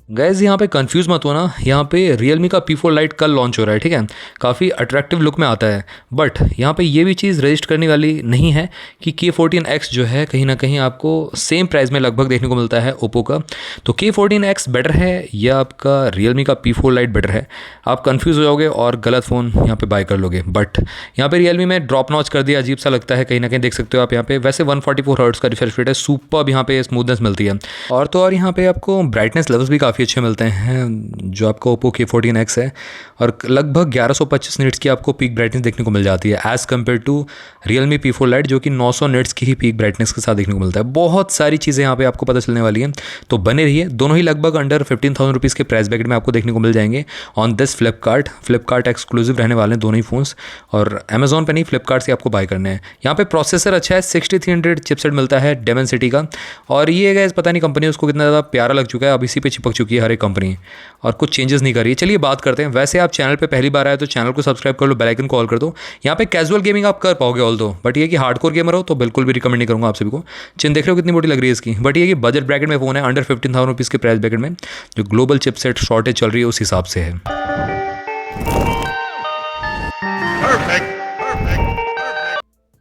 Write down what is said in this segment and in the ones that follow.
Gas यहाँ पे confuse मत होना, यहाँ पे Realme का P4 Lite कल लॉन्च हो रहा है, ठीक है। काफ़ी अट्रैक्टिव लुक में आता है, बट यहाँ पे ये भी चीज़ रजिस्ट करने वाली नहीं है कि K14X जो है कहीं ना कहीं आपको सेम प्राइस में लगभग देखने को मिलता है ओप्पो का। तो K14X बेटर है या आपका Realme का P4 Lite बेटर है, आप कंफ्यूज हो जाओगे और गलत फ़ोन यहाँ पे बाय कर लोगे। बट यहाँ पे Realme में ड्रॉप नॉच कर दिया, अजीब सा लगता है कहीं ना कहीं, देख सकते हो आप यहाँ पे। वैसे 144 हर्ट्ज़ का रिफ्रेश रेट है, सुपर यहाँ पे स्मूथनेस मिलती है। और तो और यहाँ पे आपको ब्राइटनेस लेवल्स भी काफ़ी अच्छे मिलते हैं जो आपका ओप्पो K14X है, और लगभग 1125 निट्स की आपको पीक ब्राइटनेस देखने को मिल जाती है as compared to Realme P4 Lite जो कि 900 निट्स की ही पीक ब्राइटनेस के साथ देखने को मिलता है। बहुत सारी चीज़ें यहाँ पे आपको पता चलने वाली हैं, तो बने रहिए। दोनों ही लगभग अंडर 15,000 रुपीज़ के प्राइस ब्रैकेट में आपको देखने को मिल जाएंगे ऑन दिस फ्लिपकार्ट एक्सक्लूसिव रहने वाले हैं दोनों ही फोन्स, और अमेजॉन पे नहीं, फ्लिपकार्ट से आपको बाय करने हैं। यहाँ पे प्रोसेसर अच्छा है, 6300 चिपसेट मिलता है Dimensity का, और ये गैस पता नहीं कंपनी उसको कितना ज़्यादा प्यारा लग चुका है, अब इसी पे चिपक चुकी है हर एक कंपनी और कुछ चेंजेस नहीं कर रही है। चलिए बात करते हैं। वैसे आप चैनल पे पहली बार आए तो चैनल को सब्सक्राइब कर लो, बेल आइकन को ऑल कर दो। यहाँ पे कैजुअल गेमिंग आप कर पाओगे ऑल दो, बट ये कि हार्डकोर गेमर हो तो बिल्कुल भी रिकमेंड नहीं करूँगा आप सभी को। चिन देख रहे हो कितनी मोटी लग रही है इसकी, बट ये कि बजट ब्रैकेट में फ़ोन है, अंडर 15,000 रुपीज़ के प्राइस ब्रैकेट में, जो ग्लोबल चिपसेट शॉर्टेज चल रही है उस हिसाब से है।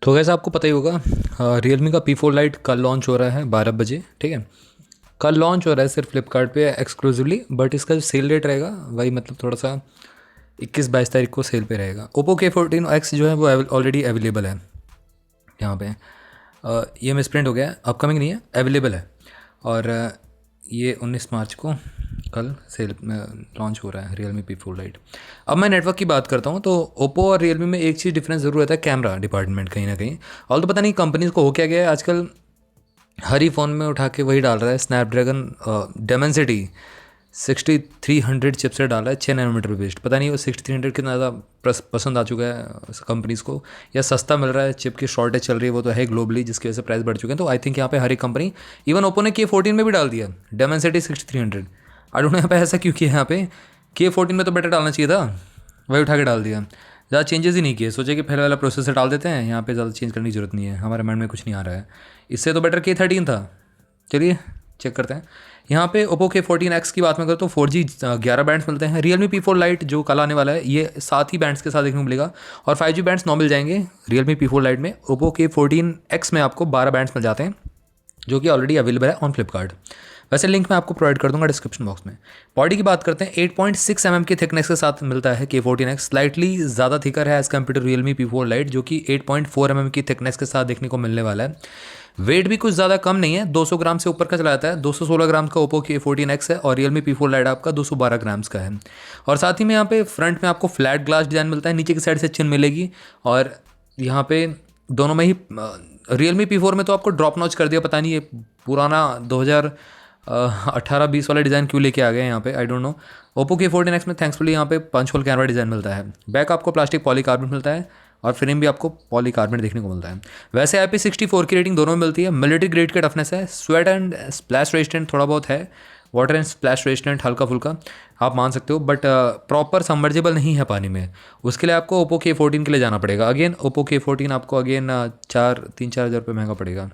तो वैसे आपको पता ही होगा Realme का P4 Lite कल लॉन्च हो रहा है 12 बजे, ठीक है। कल लॉन्च हो रहा है सिर्फ फ्लिपकार्ट पे एक्सक्लूसिवली, बट इसका जो सेल रेट रहेगा वही मतलब थोड़ा सा 21-22 तारीख को सेल पे रहेगा। ओप्पो K14X जो है वो ऑलरेडी अवेलेबल है यहाँ पे। ये मिसप्रिंट हो गया है, अपकमिंग नहीं है, अवेलेबल है। और ये 19 मार्च को कल सेल में लॉन्च हो रहा है Realme P4 Lite। अब मैं नेटवर्क की बात करता हूँ तो ओप्पो और Realme में एक चीज़ डिफरेंस ज़रूर रहता है, कैमरा डिपार्टमेंट कहीं ना कहीं। और तो पता नहीं कंपनीज को हो क्या गया है आजकल, हर ही फ़ोन में उठा के वही डाल रहा है, स्नैपड्रैगन Dimensity 6300 चिपसेट डाला है 6 नैनोमीटर बेस्ड। पता नहीं वो 6300 कितना ज़्यादा पसंद आ चुका है कंपनीज़ को, या सस्ता मिल रहा है, चिप की शॉर्टेज चल रही है वो तो है ग्लोबली, जिसकी वजह से प्राइस बढ़ चुके हैं। तो आई थिंक यहाँ पे हर एक कंपनी, इवन ओप्पो ने K14 में भी डाल दिया Dimensity 6300। आई डोंट नो यहाँ पे ऐसा क्यों किया, यहाँ पे K14 में तो बेटर डालना चाहिए था, वही उठा के डाल दिया। ज़्यादा चेंजेस ही नहीं किए, सोचे कि पहले वाला प्रोसेसर डाल देते हैं, यहाँ पे ज़्यादा चेंज करने की जरूरत नहीं है, हमारे माइंड में कुछ नहीं आ रहा है। इससे तो बेटर K13 था। चलिए चेक करते हैं। यहाँ पे ओप्पो K14X की बात में करें तो 4G 11 बैंड्स मिलते हैं। Realme P4 Lite जो कल आने वाला है ये 7 ही बैंड्स के साथ देखने को मिलेगा, और 5G बैंड्स 9 मिल जाएंगे Realme P4 Lite में। ओप्पो K14X में आपको 12 बैंड्स मिल जाते हैं जो कि ऑलरेडी अवेलेबल है ऑन फ्लिपकार्ट। वैसे लिंक मैं आपको प्रोवाइड कर दूंगा डिस्क्रिप्शन बॉक्स में। बॉडी की बात करते हैं, 8.6 mm की थिकनेस के साथ मिलता है K14X, स्लाइटली ज़्यादा थिकर है as compared to Realme P4 Lite जो कि 8.4 mm की थिकनेस के साथ देखने को मिलने वाला है। वेट भी कुछ ज़्यादा कम नहीं है, 200 ग्राम से ऊपर का चला जाता है। 216 ग्राम का ओप्पो K14X है और Realme P4 Lite आपका 212 ग्राम्स का है। और साथ ही में यहाँ पे फ्रंट में आपको फ्लैट ग्लास डिज़ाइन मिलता है, नीचे की साइड से चिन मिलेगी, और यहाँ पे दोनों में ही Realme P4 में तो आपको ड्रॉप नॉच कर दिया, पता नहीं ये पुराना 2018-20 वाला डिज़ाइन क्यों लेके आ गए यहाँ पे, I don't know. Oppo K14X में थैंक्सफुली यहाँ पे पंच होल कैमरा डिज़ाइन मिलता है। बैक आपको प्लास्टिक पॉलीकार्बोनेट मिलता है और फ्रेम भी आपको पॉलीकार्बोनेट देखने को मिलता है। वैसे IP64 की रेटिंग दोनों में मिलती है। मिलिट्री ग्रेड का टफनेस है, स्वेट एंड स्प्लैश रेजिस्टेंट थोड़ा बहुत है, वाटर एंड स्प्लैश रेजिस्टेंट हल्का फुल्का आप मान सकते हो, बट प्रॉपर सबमर्जेबल नहीं है पानी में। उसके लिए आपको ओप्पो K14 के लिए जाना पड़ेगा। अगेन ओप्पो K14 आपको अगेन 3-4 हज़ार रुपये महंगा पड़ेगा।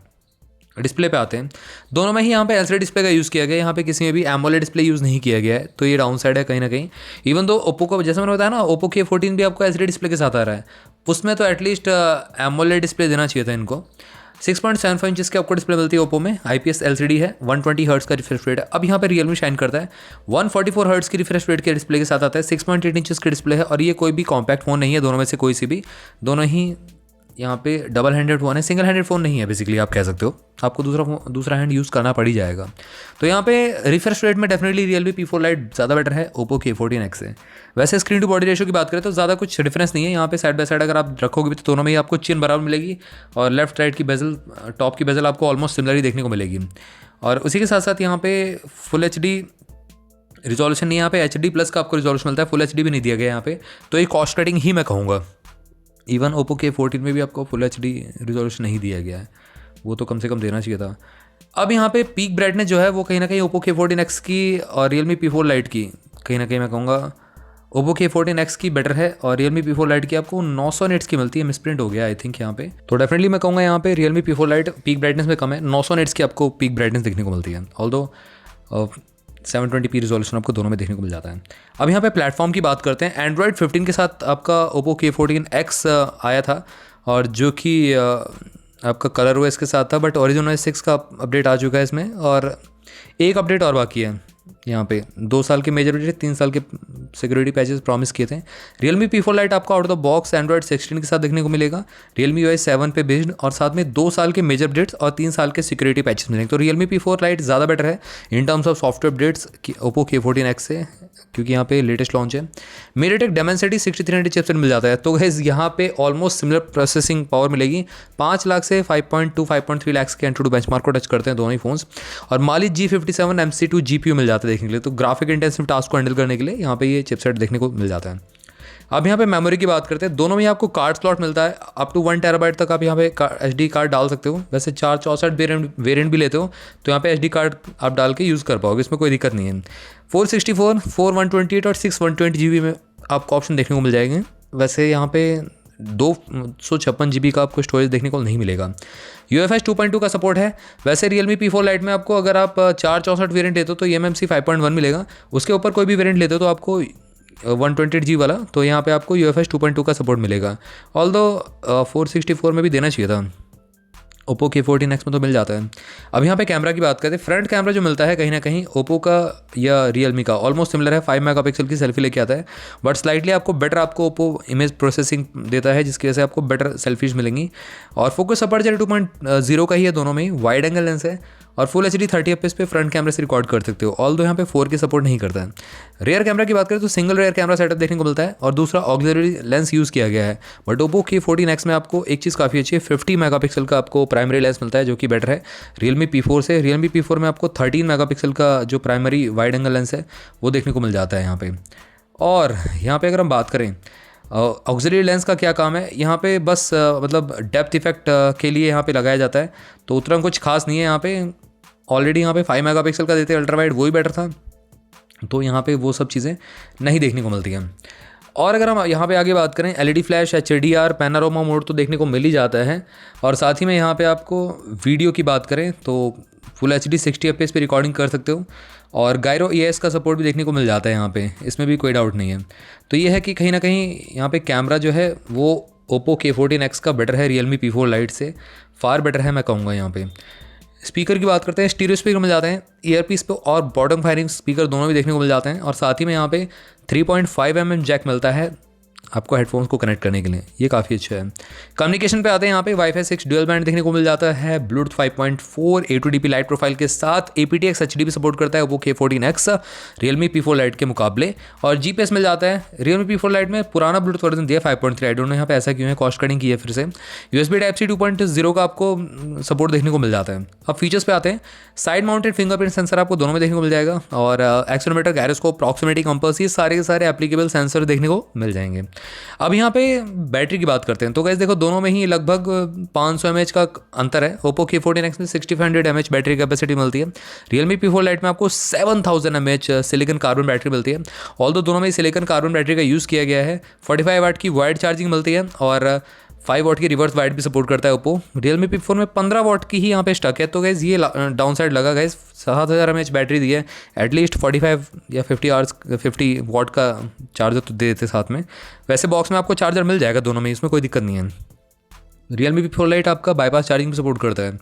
डिस्प्ले पे आते हैं, दोनों में ही यहाँ पे एलसीडी डिस्प्ले का यूज़ किया गया है, यहाँ पे किसी में भी एमोलेड डिस्प्ले यूज़ नहीं किया गया है, तो ये डाउन साइड है कहीं ना कहीं। इवन दो ओप्पो को, जैसे मैंने बताया ना, ओप्पो K14 भी आपको एलसीडी डिस्प्ले के साथ आ रहा है, उसमें तो एटलीस्ट एमोलेड डिस्प्ले देना चाहिए था इनको। 6.75 इंचेस की आपको डिस्प्ले मिलती है ओप्पो में, IPS LCD है, 120 हर्ट्स का रिफ्रेश रेट है। अब यहाँ पे Realme शाइन करता है, 144 हर्ट्स की रिफ्रेश रेट के डिस्प्ले के साथ आता है, 6.8 इंचेस की डिस्प्ले है, और ये कोई भी कॉम्पैक्ट फ़ोन नहीं है, दोनों में से कोई सी भी, दोनों ही यहाँ पे डबल हैंडेड फ़ोन है, सिंगल हैंडेड फ़ोन नहीं है बेसिकली, आप कह सकते हो। आपको दूसरा हैंड यूज़ करना पड़ ही जाएगा। तो यहाँ पे रिफ्रेश रेट में डेफिनेटली Realme P4 Lite ज़्यादा बेटर है ओप्पो K14X से। वैसे स्क्रीन टू बॉडी रेशियो की बात करें तो ज़्यादा कुछ डिफरेंस नहीं है यहाँ पे, साइड बाय साइड अगर आप रखोगे भी तो दोनों में ही आपको चिन बराबर मिलेगी, और लेफ्ट राइट की बेजल, टॉप की बेजल आपको ऑलमोस्ट सिमिलर ही देखने को मिलेगी। और उसी के साथ साथ यहाँ पे फुल HD रिजोल्यूशन नहीं, यहाँ पे HD+ का आपको रिजोल्यूशन मिलता है, फुल HD भी नहीं दिया गया यहाँ पे, तो ये कॉस्ट कटिंग ही मैं कहूँगा। इवन ओप्पो K14 में भी आपको फुल HD रिजोल्यूशन नहीं दिया गया है, वो तो कम से कम देना चाहिए था। अब यहाँ पे पीक ब्राइटनेस जो है वो कहीं ना कहीं ओप्पो K14X की और Realme P4 Lite की, कहीं ना कहीं मैं कहूँगा ओप्पो K14X की बेटर है, और Realme P4 Lite की आपको 900 निट्स की मिलती है। मिसप्रिंट हो गया आई थिंक यहाँ पे, तो डेफिनेटली मैं कहूँगा यहाँ पे Realme P4 Lite peak brightness में कम है, 900 निट्स की आपको पीक ब्राइटनेस देखने को मिलती है। ऑल्दो 720p रिजोल्यूशन आपको दोनों में देखने को मिल जाता है। अब यहाँ पे प्लेटफॉर्म की बात करते हैं। एंड्रॉयड 15 के साथ आपका ओप्पो K14X आया था, और जो कि आपका कलर OS के साथ था, बट Origin OS 6 का अपडेट आ चुका है इसमें, और एक अपडेट और बाकी है। यहाँ पे 2 साल के मेजर अपडेट, 3 साल के सिक्योरिटी पैचेस प्रॉमिस किए थे। Realme P4 Lite आपको out of the box Android 16 के साथ देखने को मिलेगा, Realme OS 7 पे बेस्ड, और साथ में 2 साल के मेजर अपडेट्स और 3 साल के सिक्योरिटी पैचेस मिलेंगे। तो Realme P4 Lite ज़्यादा बेटर है in terms of software updates Oppo K14X से, क्योंकि यहाँ पे लेटेस्ट लॉन्च है। MediaTek Dimensity 6300 चिपसेट मिल जाता है। तो गाइस यहाँ पे ऑलमोस्ट सिमिलर प्रोसेसिंग पावर मिलेगी। 5 लाख से 5.2 5.3 लाख के एंट्री टू बेंचमार्क को टच करते हैं दोनों ही फोन्स। और Mali G57 MC2 GPU मिल जाता है देखने के लिए। तो ग्राफिक इंटेंसिव टास्क को हैंडल करने के लिए यहाँ पे ये चिपसेट देखने को मिल जाता है। अब यहाँ पे मेमोरी की बात करते हैं। दोनों में आपको कार्ड स्लॉट मिलता है, अप टू 1 TB तक आप यहाँ पे SD कार्ड डाल सकते हो। वैसे 464 वेरिएंट भी लेते हो तो यहाँ पे SD कार्ड आप डाल के यूज़ कर पाओगे, इसमें कोई दिक्कत नहीं है। 464, 4 128 और 6 120 GB में आपको ऑप्शन देखने को मिल जाएंगे। वैसे यहाँ पे 256 GB का आपको स्टोरेज देखने को नहीं मिलेगा। UFS 2.2 का सपोर्ट है। वैसे Realme P4 Lite में आपको अगर आप 464 वेरिएंट लेते हो तो eMMC 5.1 मिलेगा। उसके ऊपर कोई भी वेरिएंट लेते हो तो आपको 128G वाला, तो यहाँ पे आपको UFS 2.2 का सपोर्ट मिलेगा। ऑल्दो 464 में भी देना चाहिए था, ओप्पो K14X में तो मिल जाता है। अब यहाँ पे कैमरा की बात करते हैं। फ्रंट कैमरा जो मिलता है कहीं ना कहीं ओप्पो का या Realme का ऑलमोस्ट सिमिलर है। 5 मेगापिक्सल की सेल्फी लेके आता है, बट स्लाइटली आपको बेटर आपको ओप्पो इमेज प्रोसेसिंग देता है, जिसकी वजह से आपको बेटर सेल्फीज मिलेंगी। और फोकस अपर्चर 2.0 का ही है, दोनों में ही वाइड एंगल लेंस है, और फुल HD 30fps पे फ्रंट कैमरे से रिकॉर्ड कर सकते हो। ऑल्दो यहाँ पे 4K सपोर्ट नहीं करता है। रेयर कैमरा की बात करें तो सिंगल रेयर कैमरा सेटअप देखने को मिलता है, और दूसरा ऑक्सिलरी लेंस यूज़ किया गया है। बट ओप्पो K14X में आपको एक चीज़ काफ़ी अच्छी है, 50 मेगापिक्सल का आपको प्राइमरी लेंस मिलता है, जो कि बेटर है Realme P4 से। Realme P4 में आपको 13 मेगापिक्सल का जो प्राइमरी वाइड एंगल लेंस है वो देखने को मिल जाता है यहाँ पे। और यहाँ पे अगर हम बात करें ऑक्सिलरी लेंस का क्या काम है, यहाँ पे बस मतलब डेप्थ इफेक्ट के लिए यहाँ पे लगाया जाता है, तो उतना कुछ खास नहीं है यहाँ पे। ऑलरेडी यहाँ पे 5 मेगापिक्सल का देते हैं अल्ट्रा वाइड, वही बेटर था, तो यहाँ पे वो सब चीज़ें नहीं देखने को मिलती हैं। और अगर हम यहाँ पे आगे बात करें LED flash, HDR, panorama mode तो देखने को मिल ही जाता है। और साथ ही में यहाँ पे आपको वीडियो की बात करें तो फुल HD 60fps पे रिकॉर्डिंग कर सकते हो, और गायरो ES का सपोर्ट भी देखने को मिल जाता है यहाँ पे, इसमें भी कोई डाउट नहीं है। तो ये है कि कहीं ना कहीं यहाँ पे कैमरा जो है वो ओप्पो K14X का बेटर है Realme P4 Lite से, फार बेटर है मैं कहूँगा यहाँ पे। स्पीकर की बात करते हैं। स्टीरियो स्पीकर मिल जाते हैं ईयरपीस पे, और बॉटम फायरिंग स्पीकर दोनों भी देखने को मिल जाते हैं। और साथ ही में यहाँ पे 3.5 mm जैक मिलता है आपको हेडफोन्स को कनेक्ट करने के लिए, ये काफ़ी अच्छा है। कम्युनिकेशन पे आते हैं। यहाँ पे Wi-Fi 6 डुअल बैंड देखने को मिल जाता है, ब्लूटूथ 5.4 A2DP लाइट प्रोफाइल के साथ aptX HD भी सपोर्ट करता है Oppo K14X Realme P4 Lite के मुकाबले। और GPS मिल जाता है Realme P4 Lite में। पुराना ब्लूटूथ वर्जन दिया 5.3, आई डोंट नो यहाँ पे ऐसा क्यों है, कॉस्ट कटिंग की है फिर से। USB Type-C 2.0 का आपको सपोर्ट देखने को मिल जाता है। अब फीचर्स पे आते हैं। साइड माउंटेड फिंगरप्रिंट सेंसर आपको दोनों में देखने को मिल जाएगा, और एक्सेलेरोमीटर, गायरोस्कोप, प्रॉक्सिमिटी कंपास, ये सारे के सारे एप्लीकेबल सेंसर देखने को मिल जाएंगे। अब यहाँ पे बैटरी की बात करते हैं तो गाइस देखो दोनों में ही लगभग 500 mAh का अंतर है। ओप्पो K14X में 6500 mAh बैटरी कैपेसिटी मिलती है। Realme P4 Lite में आपको 7000 mAh सिलिकॉन कार्बन बैटरी मिलती है। ऑल्दो दोनों में सिलिकॉन कार्बन बैटरी का यूज़ किया गया है। 45 वाट की वाइड चार्जिंग मिलती है, और 5 वाट की रिवर्स वाइड भी सपोर्ट करता है ओप्पो। Realme P4 में 15 वाट की ही यहाँ पे स्टक है, तो गाइस ये डाउन साइड लगा गाइस। 7000 mAh बैटरी दी है, एटलीस्ट 45 या 50 वाट का चार्जर तो दे देते साथ में। वैसे बॉक्स में आपको चार्जर मिल जाएगा दोनों में, इसमें कोई दिक्कत नहीं है। Realme P4 Lite आपका बाईपास चार्जिंग भी सपोर्ट करता है।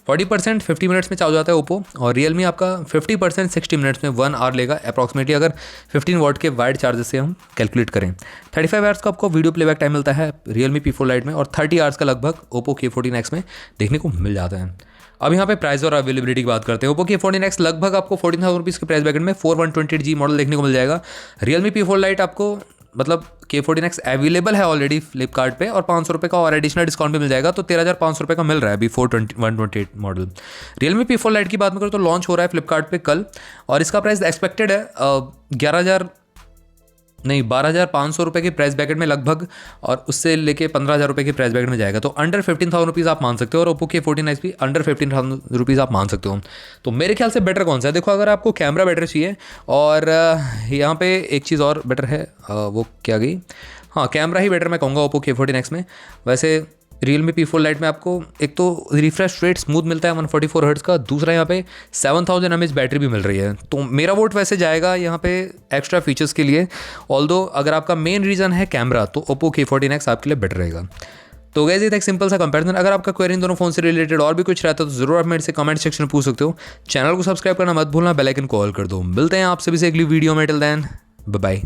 40% 50 मिनट्स में चार्ज हो जाता है ओप्पो, और Realme आपका 50% 60 मिनट्स में 1 आवर लेगा अप्रॉक्सीमेटली, अगर 15 वाट के वाइड चार्जर से हम कैलकुलेट करें। 35 आवर्स का आपको वीडियो प्लेबैक टाइम मिलता है Realme P4 Lite में, और 30 आवर्स का लगभग ओप्पो K14X में देखने को मिल जाता है। अब यहाँ पे प्राइस और अवेलेबिलिटी की बात करते हैं। ओप्पो K14X लगभग आपको 14,000 रुपीज़ के प्राइस बैकेट में 4128G मॉडल देखने को मिल जाएगा। Realme P4 Lite आपको मतलब K14X अवेलेबल है ऑलरेडी फ्लिपकार्ट पे, और 500 रुपये का और एडिशनल डिस्काउंट भी मिल जाएगा, तो 13,500 रुपये का मिल रहा है अभी 128 मॉडल। Realme P4 Lite की बात करें तो लॉन्च हो रहा है फ्लिपकार्ट पे कल, और इसका प्राइस एक्सपेक्टेड है 12,500 रुपये के प्राइस बैकेट में लगभग, और उससे लेके 15,000 रुपये के प्राइस बैकेट में जाएगा, तो अंडर 15,000 रुपीज़ आप मान सकते हो। और ओप्पो K14X भी अंडर 15,000 रुपीज़ आप मान सकते हो। तो मेरे ख्याल से बेटर कौन सा है? देखो अगर आपको कैमरा बेटर चाहिए, और यहाँ पे एक चीज़ और बेटर है, वो क्या गई, हाँ कैमरा ही बेटर मैं कहूँगा ओप्पो K14X में। वैसे Realme P4 Lite में आपको एक तो रिफ्रेश रेट स्मूथ मिलता है 144 हर्ट्ज़ का, दूसरा यहाँ पे 7000 mAh बैटरी भी मिल रही है। तो मेरा वोट वैसे जाएगा यहाँ पे एक्स्ट्रा फीचर्स के लिए। ऑल्दो अगर आपका मेन रीज़न है कैमरा तो Oppo K14X आपके लिए बेटर रहेगा। तो गाइस ये था एक सिंपल सा कंपैरिजन। अगर आपका क्वेरी इन दोनों फोन से रिलेटेड और भी कुछ रहता है तो जरूर आप मेरे से कमेंट सेक्शन में पूछ सकते हो। चैनल को सब्सक्राइब करना मत भूलना, बेल आइकन कॉल कर दो। मिलते हैं आपसे भी अगली वीडियो में। Till then bye bye.